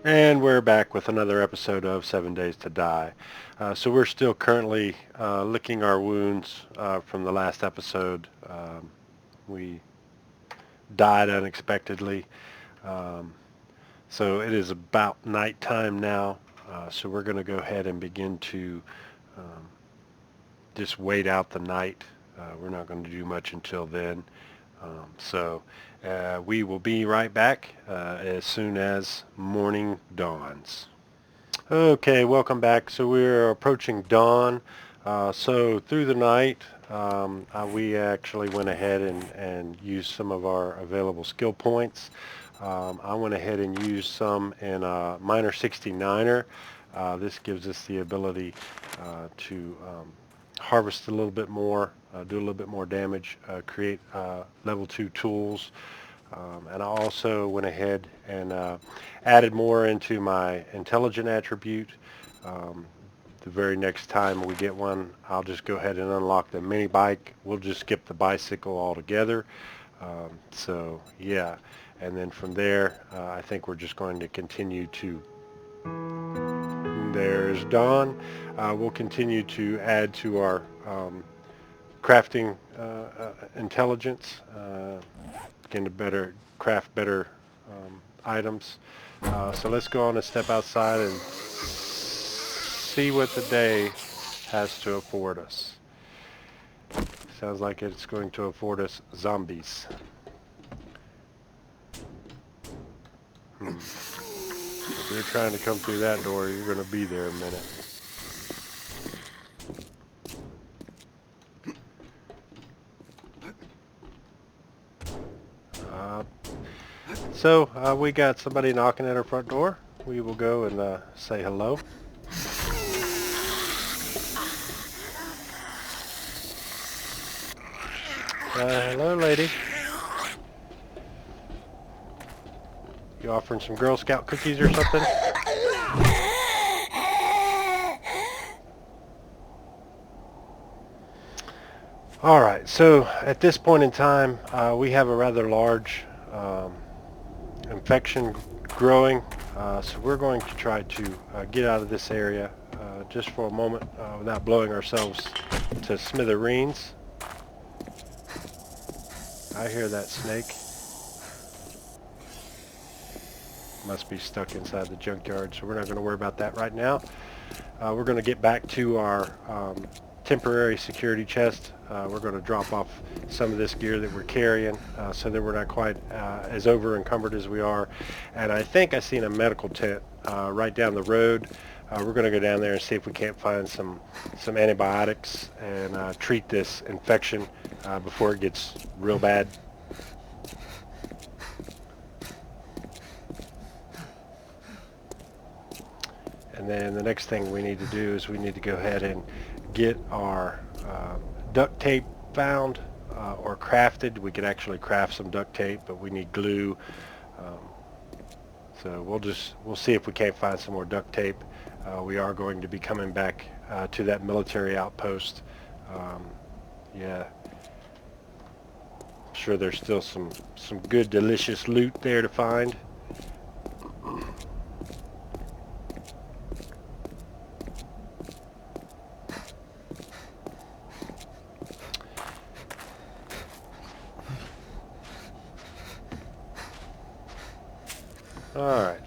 And we're back with another episode of 7 Days to Die. So we're still currently licking our wounds from the last episode. We died unexpectedly. Um, so it is about nighttime now. So we're going to go ahead and begin to um, just wait out the night. We're not going to do much until then. So we will be right back as soon as morning dawns. Okay, welcome back. So we're approaching dawn. So through the night, we actually went ahead and used some of our available skill points. I went ahead and used some in Miner 69er. This gives us the ability to harvest a little bit more, do a little bit more damage, create level 2 tools. And I also went ahead and added more into my intelligent attribute. Um, the very next time we get one, I'll just go ahead and unlock the mini bike. We'll just skip the bicycle altogether. So yeah, and then from there, I think we're just going to continue to. There's Dawn. We'll continue to add to our crafting intelligence. Begin to better craft better items. So let's go on and step outside and see what the day has to afford us. Sounds like it's going to afford us zombies. If you're trying to come through that door, you're going to be there a minute. Uh, so we got somebody knocking at our front door. We will go and say hello. Hello, lady. You offering some Girl Scout cookies or something? All right, so at this point in time, we have a rather large infection growing, so we're going to try to get out of this area just for a moment without blowing ourselves to smithereens. I hear that snake. Must be stuck inside the junkyard, so we're not going to worry about that right now. We're going to get back to our temporary security chest. We're going to drop off some of this gear that we're carrying so that we're not quite as over encumbered as we are. And I think I seen a medical tent right down the road. We're going to go down there and see if we can't find some antibiotics and treat this infection before it gets real bad. And then the next thing we need to do is we need to go ahead and get our duct tape found or crafted. We could actually craft some duct tape, but we need glue. Um, so we'll see if we can't find some more duct tape. We are going to be coming back to that military outpost. Yeah, I'm sure there's still some good, delicious loot there to find. All right.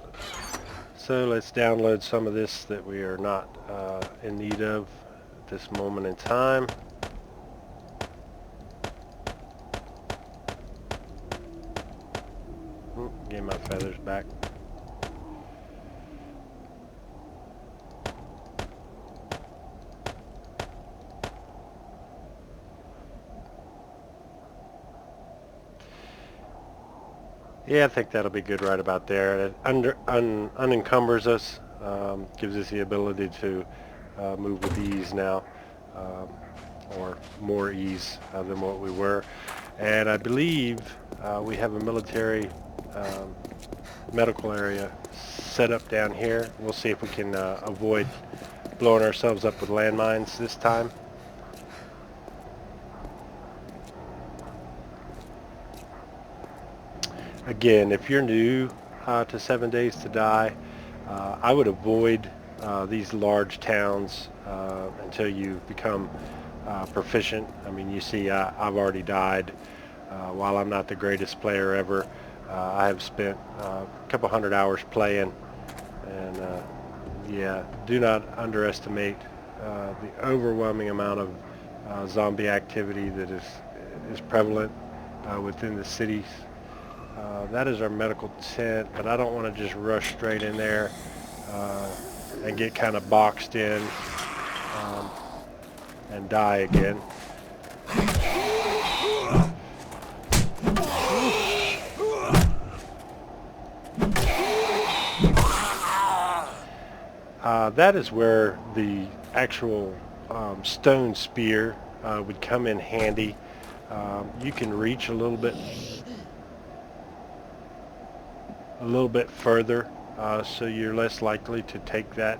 So let's download some of this that we are not in need of at this moment in time. Get my feathers back. Yeah, I think that'll be good right about there. It unencumbers us, gives us the ability to move with ease now, um, or more ease than what we were. And I believe we have a military um, medical area set up down here. We'll see if we can avoid blowing ourselves up with landmines this time. Again, if you're new to 7 Days to Die, I would avoid these large towns until you become proficient. I mean, you see, I've already died. While I'm not the greatest player ever, I have spent a couple hundred hours playing, and yeah, do not underestimate the overwhelming amount of zombie activity that is prevalent within the cities. That is our medical tent, but I don't want to just rush straight in there and get kind of boxed in um, and die again. That is where the actual stone spear would come in handy. You can reach a little bit further, so you're less likely to take that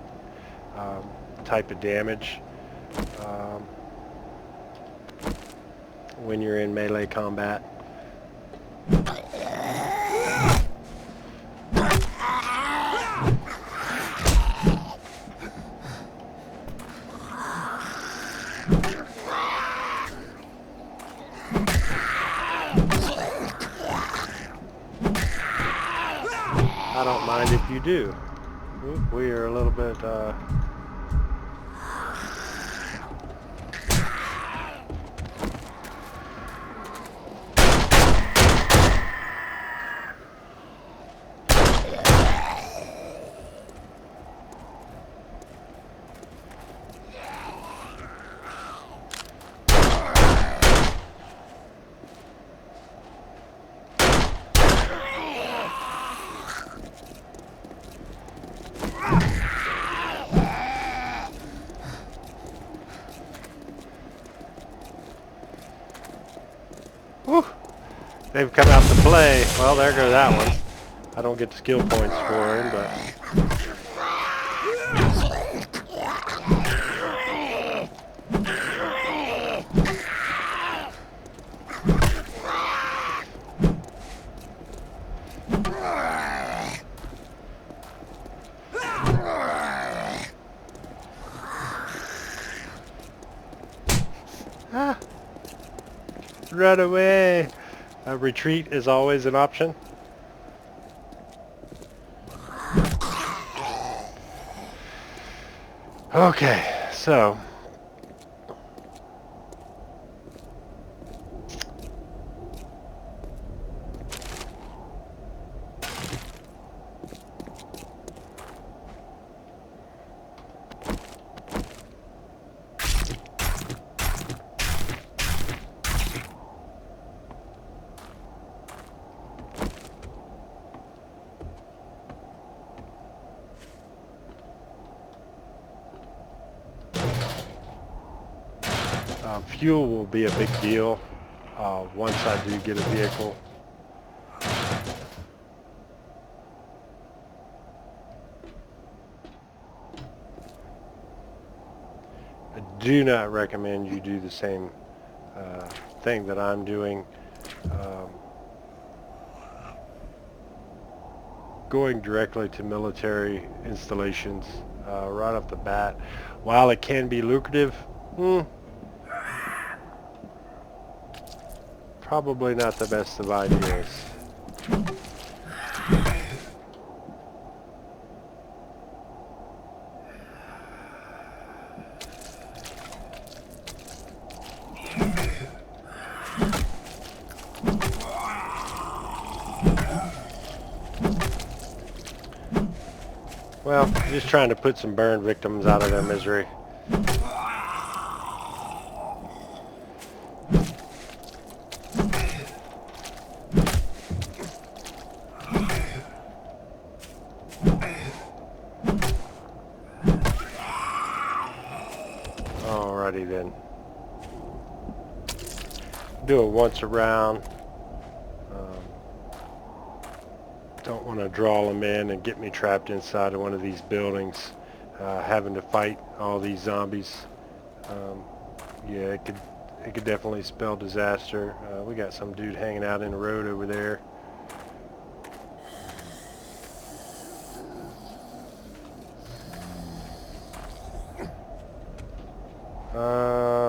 type of damage when you're in melee combat. I don't mind if you do. Oop, we are a little bit whew, they've come out to play. Well, there goes that one. I don't get the skill points for him, but run away. A retreat is always an option. Okay, so fuel will be a big deal once I do get a vehicle. I do not recommend you do the same thing that I'm doing. Going directly to military installations right off the bat, while it can be lucrative, probably not the best of ideas. Well, just trying to put some burn victims out of their misery. Alrighty then. Do it once around. Don't want to draw them in and get me trapped inside of one of these buildings, having to fight all these zombies. Yeah, it could definitely spell disaster. We got some dude hanging out in the road over there.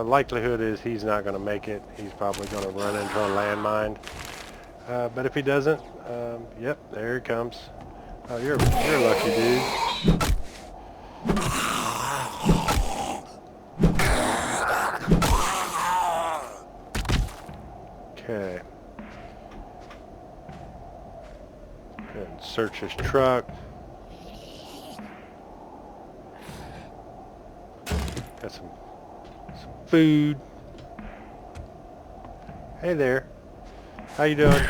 Likelihood is he's not going to make it. He's probably going to run into a landmine. But if he doesn't, yep, there he comes. Oh, you're a lucky dude. Okay. Go ahead and search his truck. Got some food. Hey there. How you doing?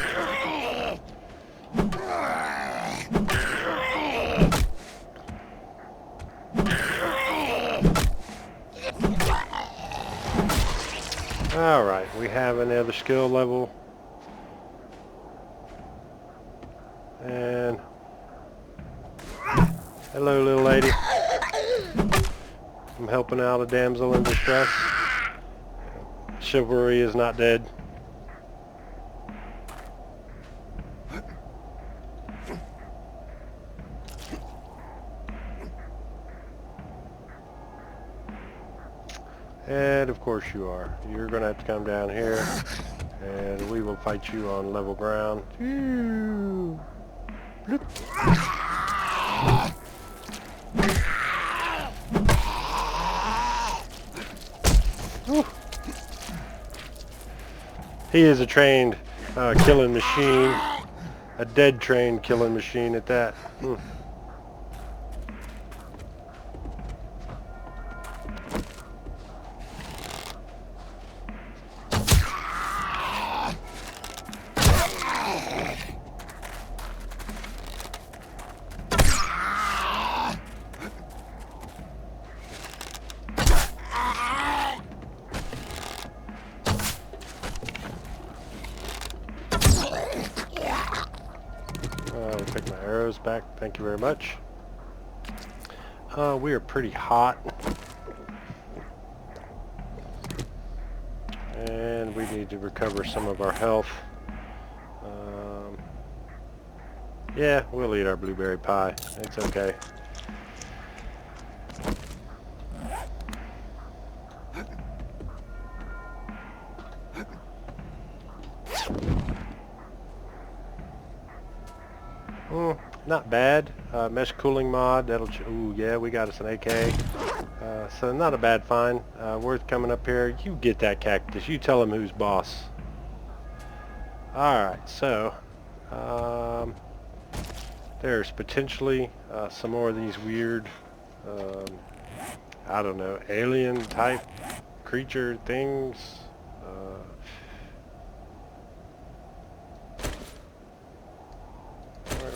Alright, we have another skill level. And hello, little lady. I'm helping out a damsel in distress. Chivalry is not dead. And of course you are. You're going to have to come down here, and we will fight you on level ground. He is a trained killing machine. A dead trained killing machine at that. Take my arrows back. Thank you very much. We are pretty hot. And we need to recover some of our health. Yeah, we'll eat our blueberry pie. It's okay. Not bad. Mesh cooling mod. That'll. Ooh, yeah, we got us an AK. So not a bad find. Worth coming up here. You get that cactus. You tell him who's boss. All right. So there's potentially some more of these weird, I don't know, alien type creature things.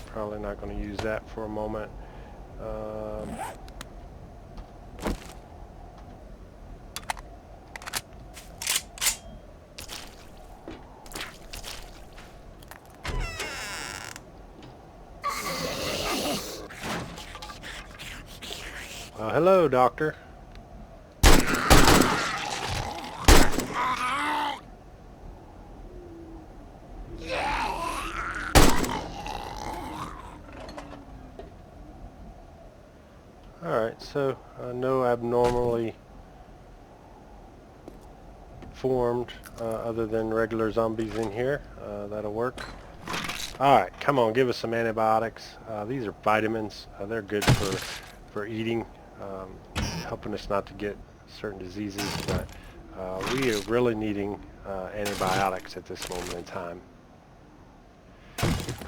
Probably not going to use that for a moment. Hello, Doctor. Alright, so no abnormally formed other than regular zombies in here. That'll work. Alright, come on, give us some antibiotics. These are vitamins. They're good for eating, helping us not to get certain diseases, but we are really needing antibiotics at this moment in time.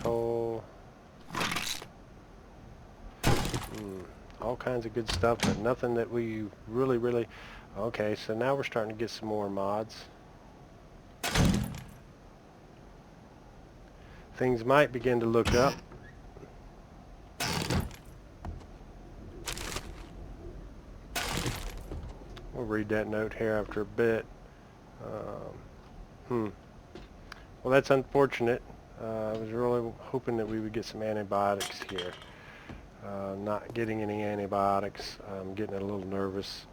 Coal. All kinds of good stuff, but nothing that we really... Okay, so now we're starting to get some more mods. Things might begin to look up. We'll read that note here after a bit. Well, that's unfortunate. I was really hoping that we would get some antibiotics here. Not getting any antibiotics. I'm getting a little nervous.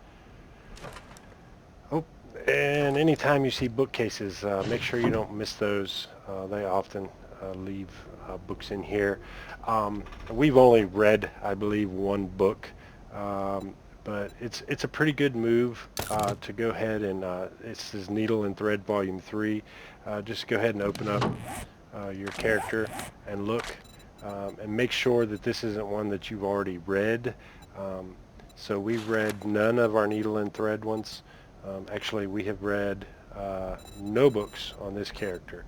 Oh, and anytime you see bookcases, make sure you don't miss those. They often leave books in here. We've only read, I believe, one book. but it's a pretty good move to go ahead and it says Needle and Thread Volume 3. Just go ahead and open up your character and look and make sure that this isn't one that you've already read. So we've read none of our Needle and Thread ones. Actually, we have read no books on this character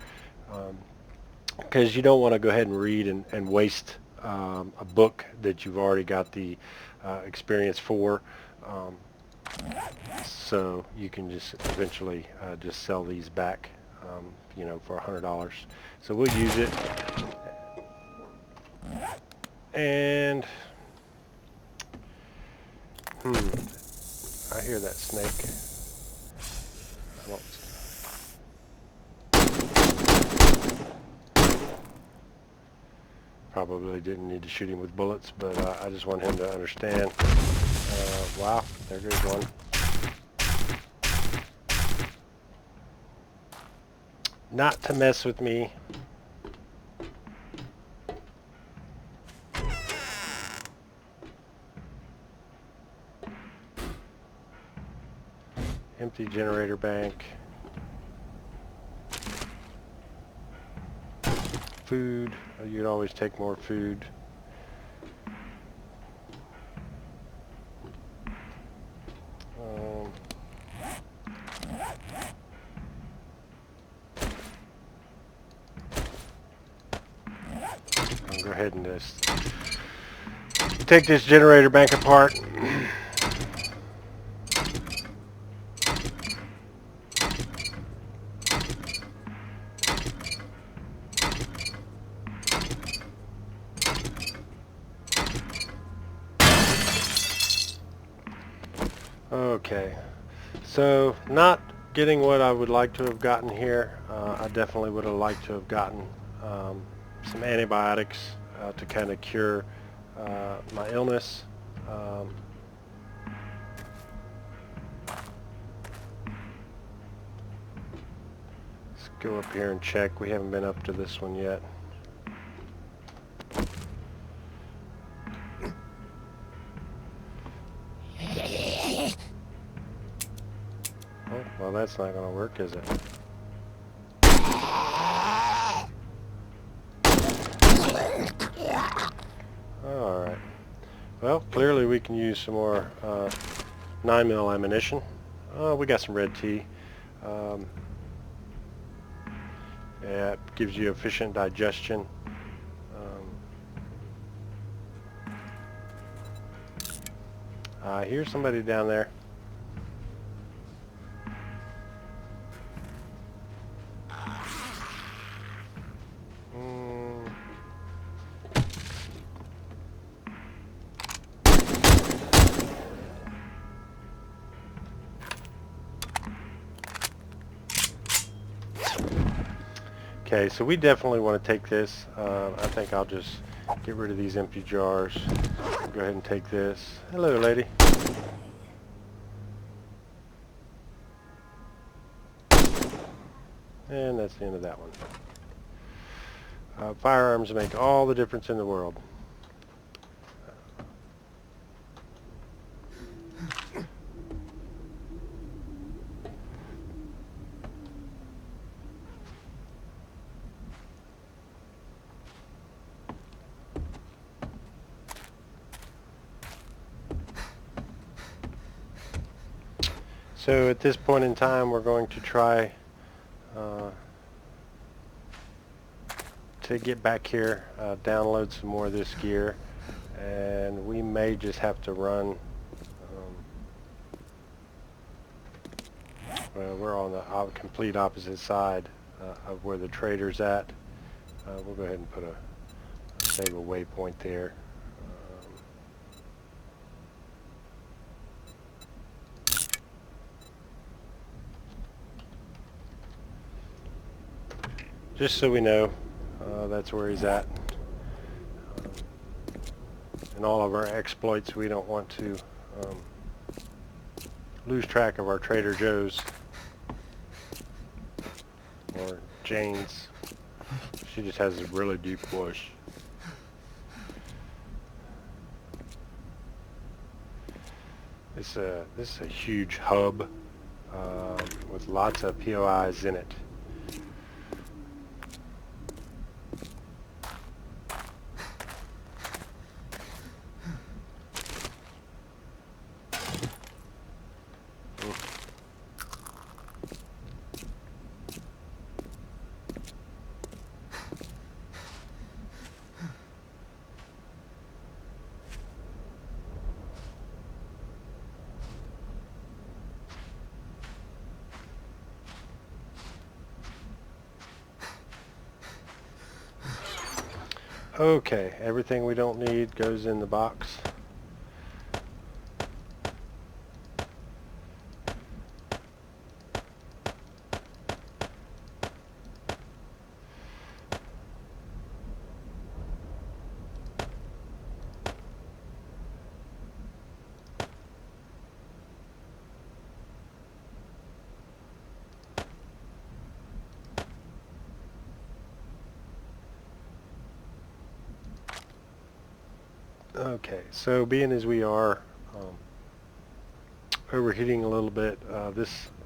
because you don't want to go ahead and read and waste a book that you've already got the experience for. So you can just eventually just sell these back, you know, for $100. So we'll use it. And I hear that snake. I don't. Probably didn't need to shoot him with bullets, but I just want him to understand. Wow, there goes one. Not to mess with me. Empty generator bank. Food. You'd always take more food. I'll go ahead and just take this generator bank apart. Okay, so not getting what I would like to have gotten here. I definitely would have liked to have gotten some antibiotics to kind of cure my illness. Let's go up here and check. We haven't been up to this one yet. Oh, well, that's not going to work, is it? Alright. Well, clearly we can use some more 9mm ammunition. We got some red tea. Yeah, it gives you efficient digestion. I hear somebody down there. Okay, so we definitely want to take this. I think I'll just get rid of these empty jars. Go ahead and take this. Hello, lady. And that's the end of that one. Firearms make all the difference in the world. So at this point in time, we're going to try to get back here, download some more of this gear, and we may just have to run. Well, we're on the complete opposite side of where the trader's at. We'll go ahead and put save a waypoint there. Just so we know, that's where he's at. In all of our exploits, we don't want to lose track of our Trader Joe's or Jane's. She just has a really deep voice. This is a huge hub with lots of POIs in it. Okay, everything we don't need goes in the box. Okay, so being as we are overheating a little bit,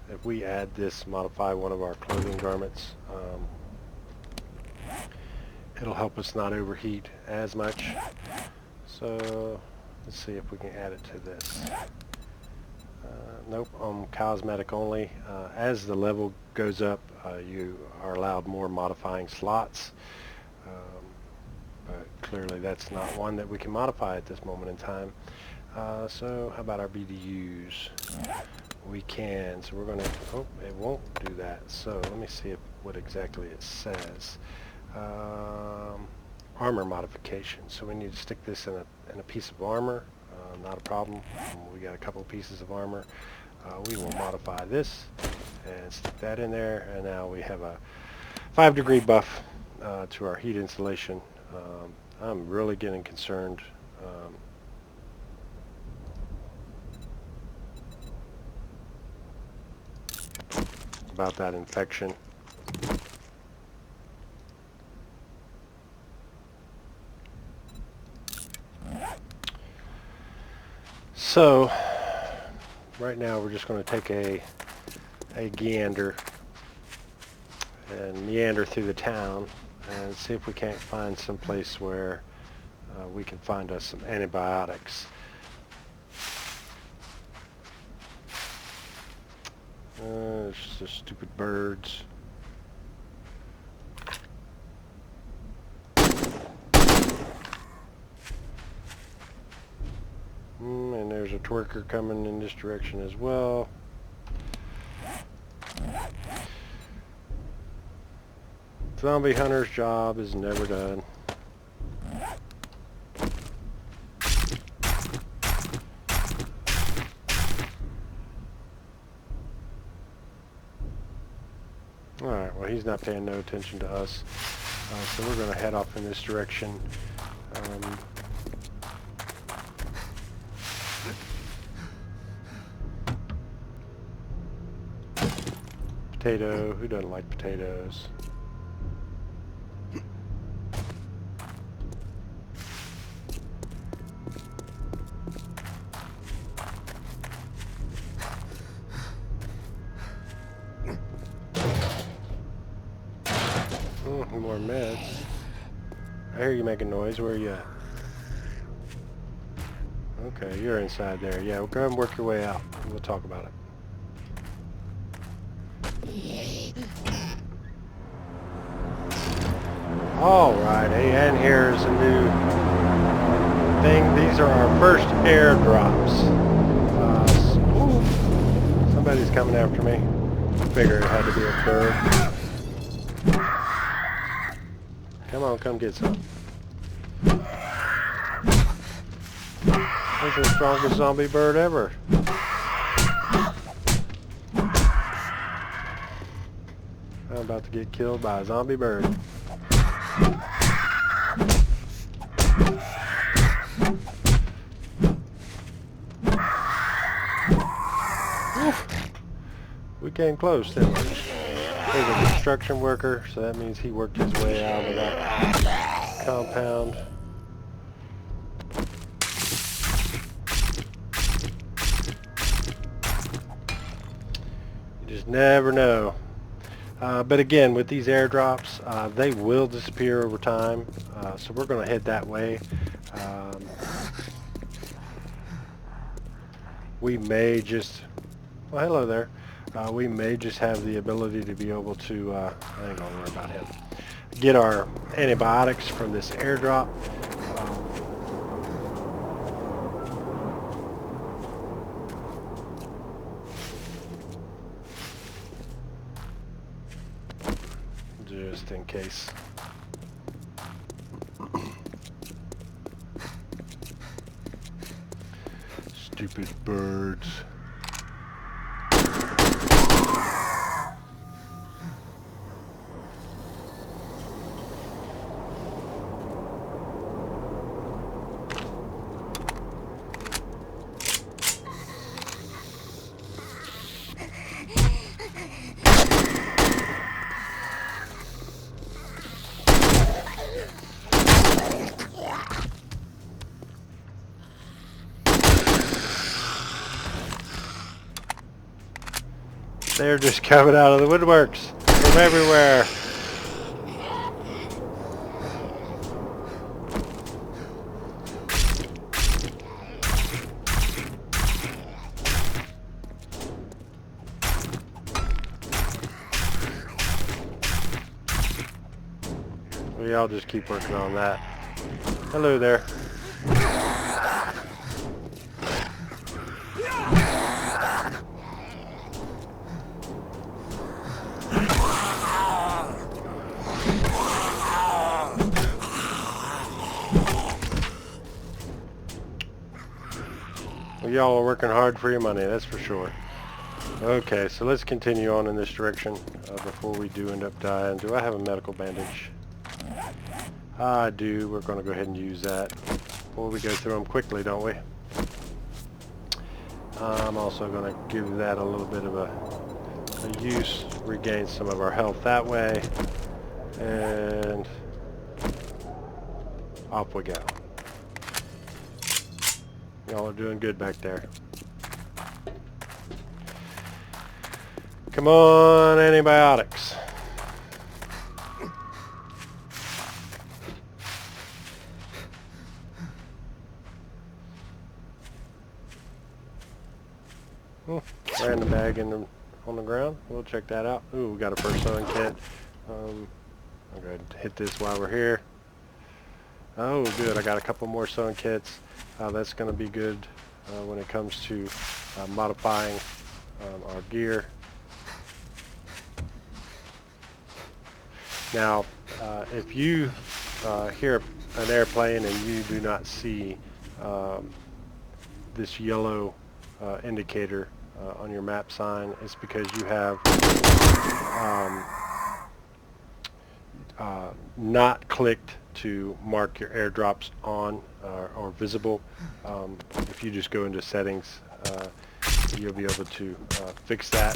if we add this, modify one of our clothing garments, it'll help us not overheat as much. So let's see if we can add it to this. Nope, cosmetic only. As the level goes up, you are allowed more modifying slots. But clearly that's not one that we can modify at this moment in time. So how about our BDUs? We can, so we're going to, oh, it won't do that. So let me see what exactly it says. Armor modification. So we need to stick this in a piece of armor. Not a problem. We got a couple of pieces of armor. We will modify this and stick that in there, and now we have a 5-degree buff to our heat insulation. I'm really getting concerned about that infection. So right now we're just going to take a gander and meander through the town and see if we can't find some place where we can find us some antibiotics. It's just the stupid birds. And there's a twerker coming in this direction as well. Zombie hunter's job is never done. Alright, well he's not paying no attention to us. So we're going to head off in this direction. Potato, who doesn't like potatoes? More meds. I hear you making noise. Where are you at? Okay, you're inside there. Yeah, well, go ahead and work your way out. We'll talk about it. Alrighty, and here's a new thing. These are our first airdrops. Somebody's coming after me. I figured it had to be a bird. Come on, come get some. This is the strongest zombie bird ever. I'm about to get killed by a zombie bird. We came close, didn't we? There's a construction worker, so that means he worked his way out of that compound. just never know. But again, with these airdrops, they will disappear over time. So we're going to head that way. Um, we may just, well, hello there. We may just have the ability to be able to, I ain't going to worry about him, get our antibiotics from this airdrop. Just in case. Stupid birds. They're just coming out of the woodworks from everywhere. We all just keep working on that. Hello there. Well, y'all are working hard for your money, that's for sure. Okay, so let's continue on in this direction before we do end up dying. Do I have a medical bandage? I do. We're going to go ahead and use that before we go through them quickly, don't we? I'm also going to give that a little bit of a use, regain some of our health that way, and off we go. Y'all are doing good back there. Come on, antibiotics. Random bag on the ground. We'll check that out. Ooh, we got a first sewing kit. I'll go ahead and hit this while we're here. Oh, good. I got a couple more sewing kits. That's going to be good when it comes to modifying our gear. Now, if you hear an airplane and you do not see this yellow indicator on your map sign, it's because you have not clicked to mark your airdrops on or visible. If you just go into settings, you'll be able to fix that.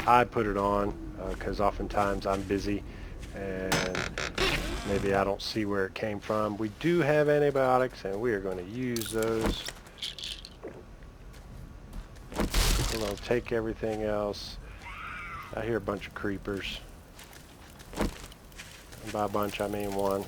I put it on because oftentimes I'm busy and maybe I don't see where it came from. We do have antibiotics and we are going to use those. We're going to take everything else. I hear a bunch of creepers. And by a bunch I mean one.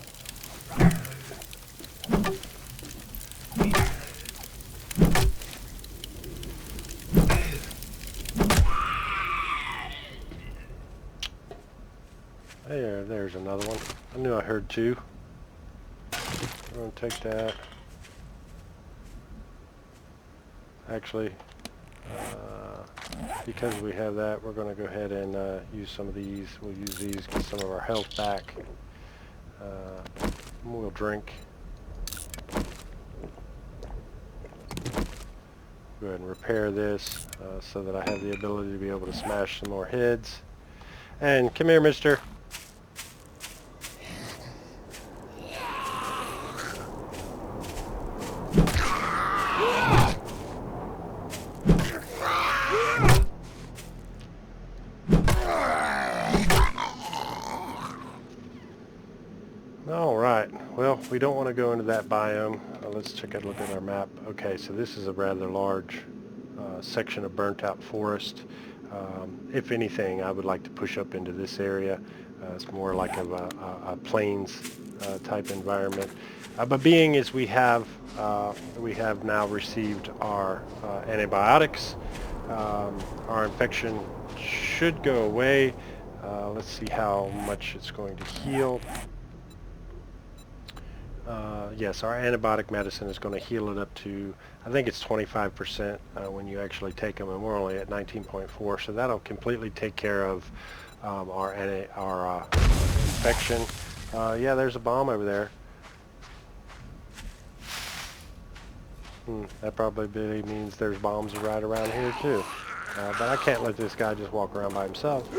There's another one. I knew I heard two. We're going to take that. Actually, because we have that, we're going to go ahead and use some of these. We'll use these, get some of our health back. We'll drink. Go ahead and repair this so that I have the ability to be able to smash some more heads. And come here, mister. Alright, well, we don't want to go into that biome. Let's take a look at our map. Okay, so this is a rather large section of burnt out forest. If anything, I would like to push up into this area. It's more like a plains type environment. But being as we have now received our antibiotics, our infection should go away. Let's see how much it's going to heal. Yes, our antibiotic medicine is going to heal it up to, I think it's 25% when you actually take them, and we're only at 19.4, so that'll completely take care of our infection. Yeah, there's a bomb over there. That probably means there's bombs right around here too. But I can't let this guy just walk around by himself.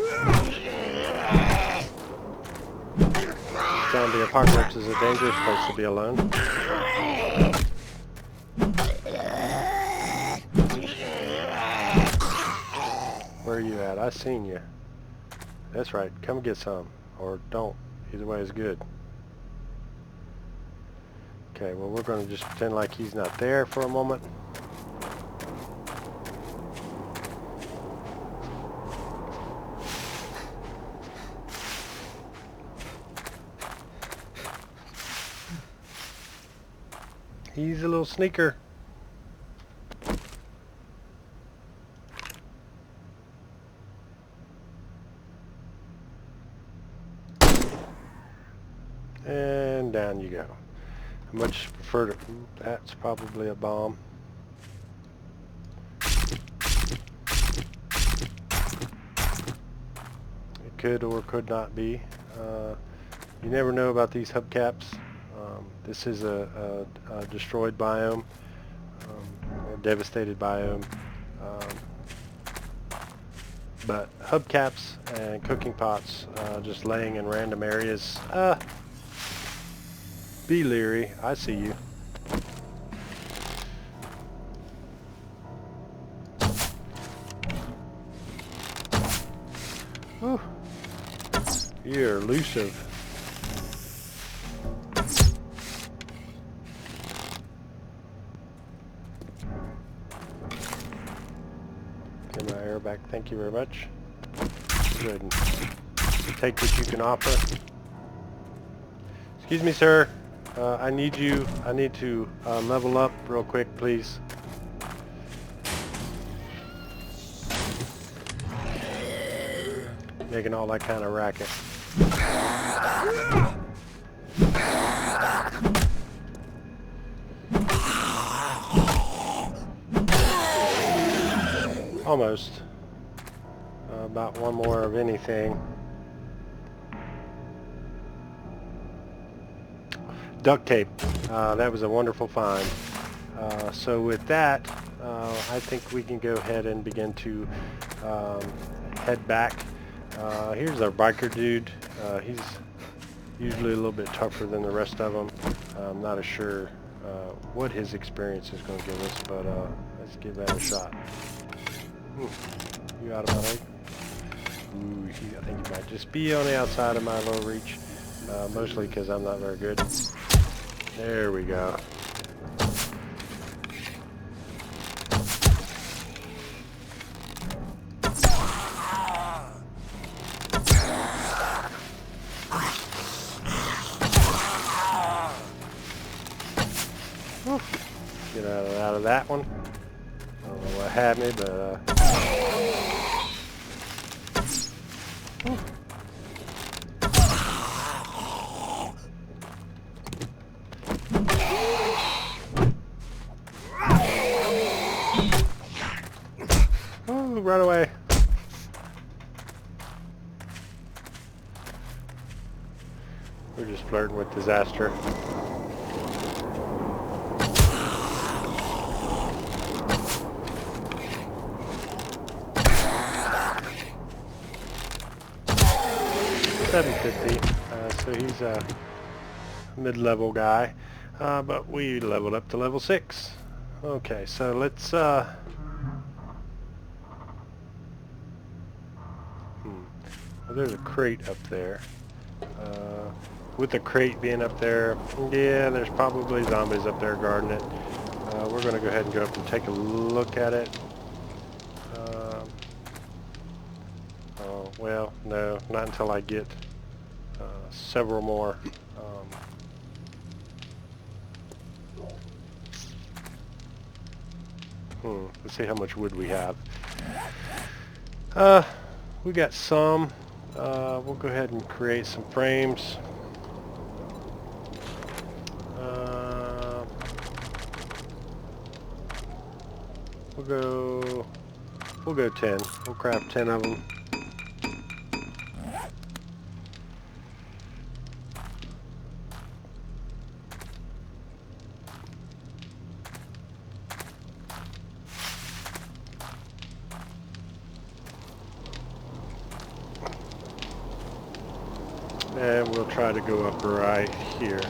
Zombie apocalypse is a dangerous place to be alone. Where are you at? I seen you. That's right. Come get some. Or don't. Either way is good. Okay, well we're going to just pretend like he's not there for a moment. He's a little sneaker. And down you go. I much prefer to... That's probably a bomb. It could or could not be. You never know about these hubcaps. This is a destroyed biome, or devastated biome. But hubcaps and cooking pots just laying in random areas, be leery. I see you. Whew. You're elusive. Get my arrow back. Thank you very much. Go ahead and take what you can offer. Excuse me, sir. I need to level up real quick, please. Making all that kind of racket. Almost. About one more of anything. Duct tape. That was a wonderful find. So with that, I think we can go ahead and begin to head back. Here's our biker dude. He's usually a little bit tougher than the rest of them. I'm not as sure what his experience is going to give us, but let's give that a shot. You out of my leg? Ooh, I think he might just be on the outside of my low reach, mostly because I'm not very good. There we go. Get out of that one. I don't know what had me, but run away. We're just flirting with disaster. $750. So he's a mid-level guy, but we leveled up to level 6. Okay, so let's well, there's a crate up there. With the crate being up there, yeah, there's probably zombies up there guarding it. We're going to go ahead and go up and take a look at it. Well, no, not until I get several more. Let's see how much wood we have. We got some. We'll go ahead and create some frames. We'll go 10. We'll craft 10 of them. And we'll try to go up right here.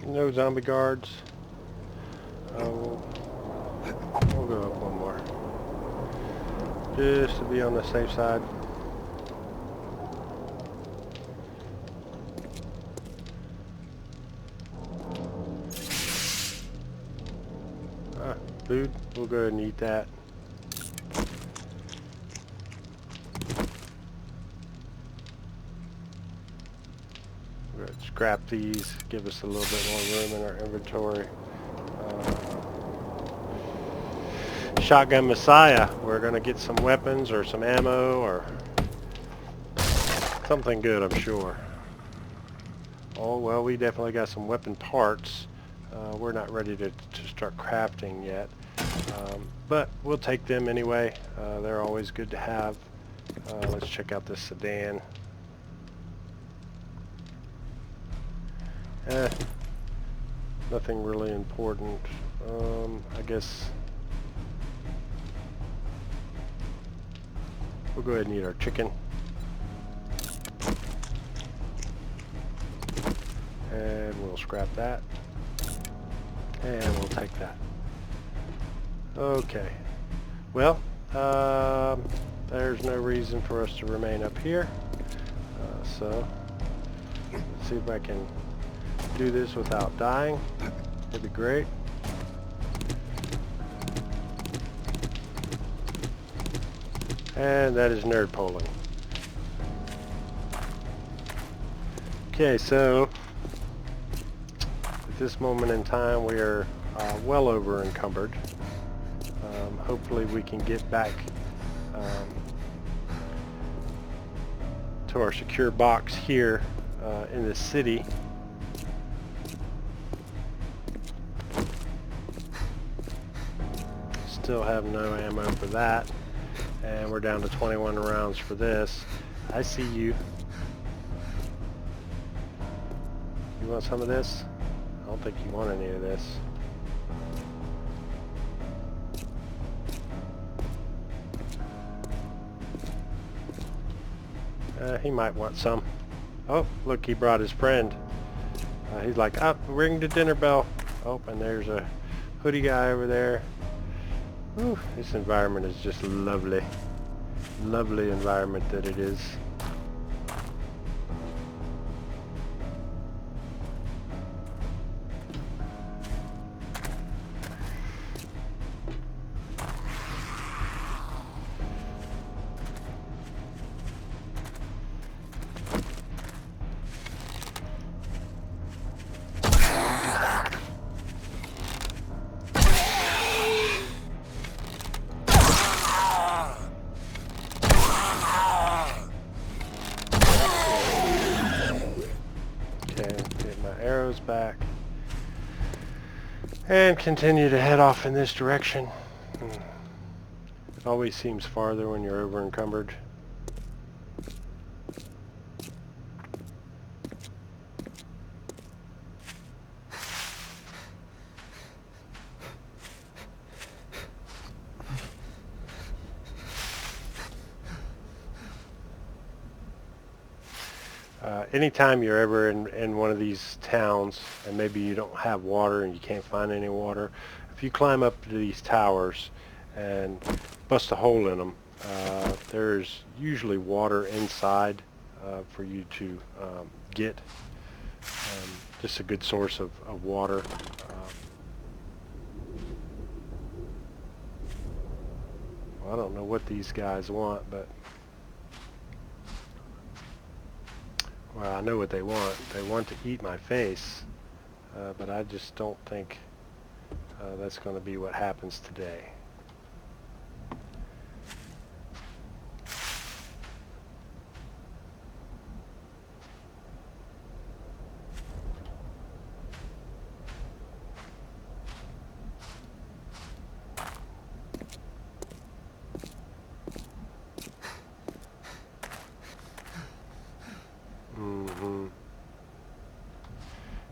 No zombie guards. We'll go up one more. Just to be on the safe side. Food. We'll go ahead and eat that. We're going to scrap these, give us a little bit more room in our inventory. Shotgun Messiah. We're going to get some weapons or some ammo or something good, I'm sure. Oh, well, we definitely got some weapon parts. We're not ready to start crafting yet. But we'll take them anyway. They're always good to have. Let's check out this sedan. Nothing really important. I guess we'll go ahead and eat our chicken. And we'll scrap that. And we'll take that. Okay. Well, there's no reason for us to remain up here. So, let's see if I can do this without dying. That'd be great. And that is nerd polling. Okay, so at this moment in time we are well over encumbered. Hopefully we can get back to our secure box here in the city. Still have no ammo for that, and we're down to 21 rounds for this. I see you. You want some of this? I don't think you want any of this. He might want some. Oh, look, he brought his friend. He's like, up, ring the dinner bell. Oh, and there's a hoodie guy over there. Whew, this environment is just lovely. Lovely environment that it is. Back and continue to head off in this direction. It always seems farther when you're over encumbered. Anytime you're ever in one of these towns and maybe you don't have water and you can't find any water, if you climb up to these towers and bust a hole in them, there's usually water inside for you to get. Just a good source of water. Well, I don't know what these guys want, but well, I know what they want. They want to eat my face, but I just don't think that's going to be what happens today.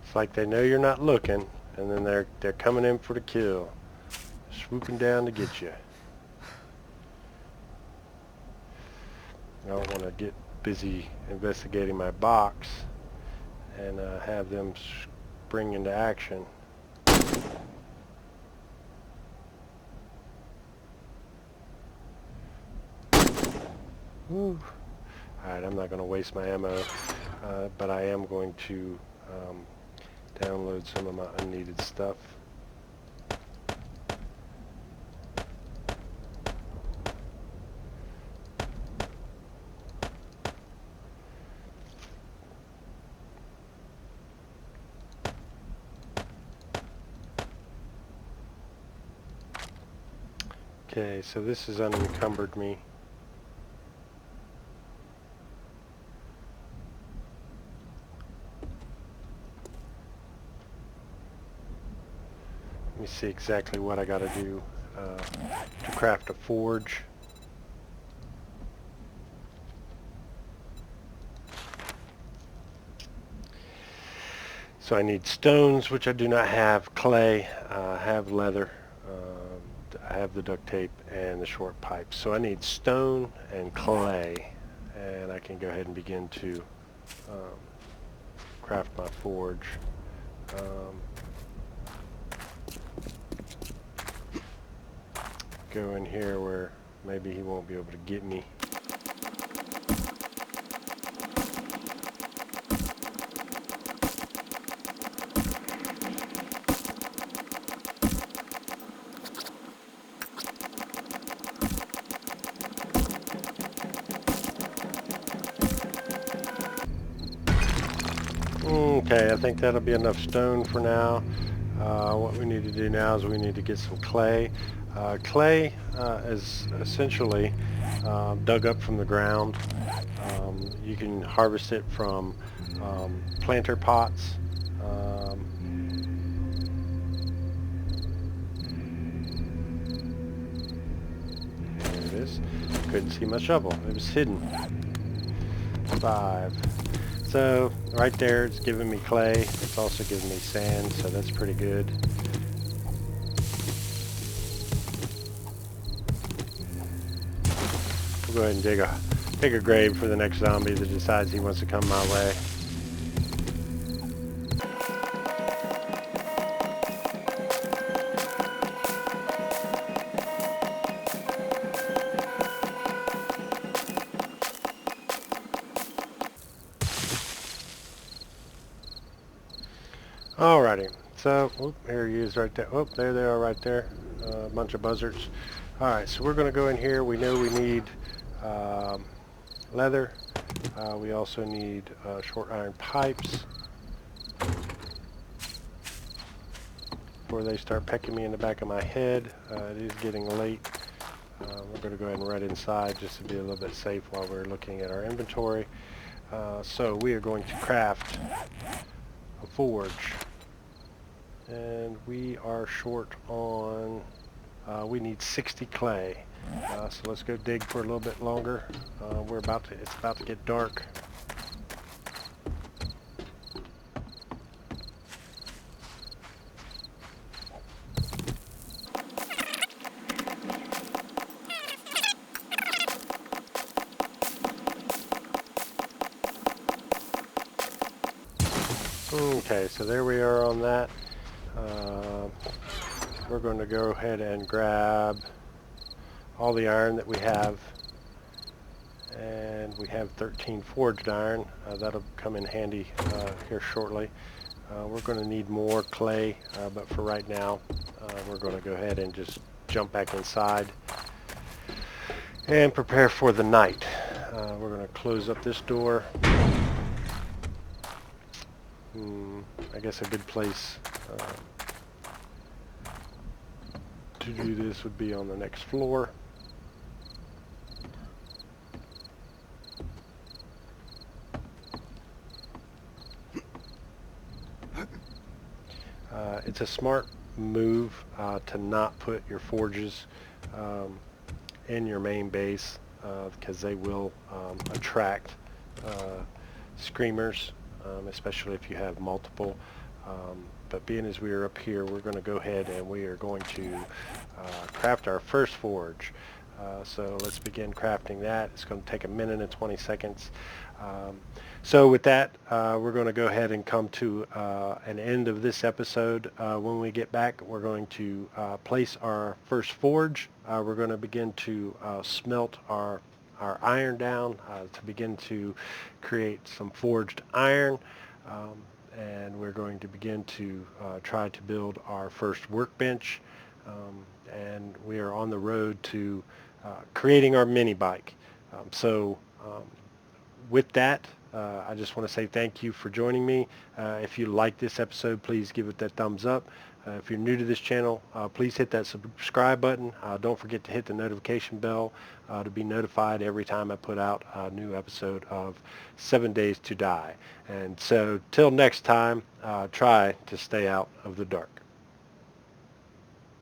It's like they know you're not looking, and then they're coming in for the kill, swooping down to get you. I don't want to get busy investigating my box and have them spring into action. Woo. Alright, I'm not going to waste my ammo, but I am going to download some of my unneeded stuff. Okay, so this has unencumbered me. Let me see exactly what I got to do to craft a forge. So I need stones, which I do not have, clay, I have leather, I have the duct tape and the short pipe. So I need stone and clay, and I can go ahead and begin to craft my forge. Go in here where maybe he won't be able to get me. Okay, I think that'll be enough stone for now. What we need to do now is we need to get some clay. Clay is essentially dug up from the ground. You can harvest it from planter pots. There it is. Couldn't see my shovel. It was hidden. 5. So right there it's giving me clay. It's also giving me sand, so that's pretty good. We'll go ahead and dig a grave for the next zombie that decides he wants to come my way. Alrighty, so here he is right there. Oh, there they are right there. A bunch of buzzards. Alright, so we're going to go in here. We know we need leather. We also need short iron pipes before they start pecking me in the back of my head. It is getting late. We're going to go ahead and run inside just to be a little bit safe while we're looking at our inventory. So we are going to craft a forge. And we are short on, we need 60 clay. So let's go dig for a little bit longer. It's about to get dark. Okay, so there we are on that. we're going to go ahead and grab all the iron that we have, and we have 13 forged iron. That'll come in handy here shortly. We're going to need more clay, but for right now we're going to go ahead and just jump back inside and prepare for the night. We're going to close up this door. I guess a good place to do this would be on the next floor. It's a smart move to not put your forges in your main base because they will attract screamers, especially if you have multiple. But being as we are up here, we're going to go ahead and we are going to craft our first forge. So let's begin crafting that. It's going to take 1 minute and 20 seconds. So with that, we're going to go ahead and come to an end of this episode. When we get back, we're going to place our first forge. We're going to begin to smelt our iron down to begin to create some forged iron. And we're going to begin to try to build our first workbench. And we are on the road to creating our mini bike. With that, I just want to say thank you for joining me. If you like this episode, please give it that thumbs up. If you're new to this channel, please hit that subscribe button. Don't forget to hit the notification bell to be notified every time I put out a new episode of 7 Days to Die. And so till next time, try to stay out of the dark.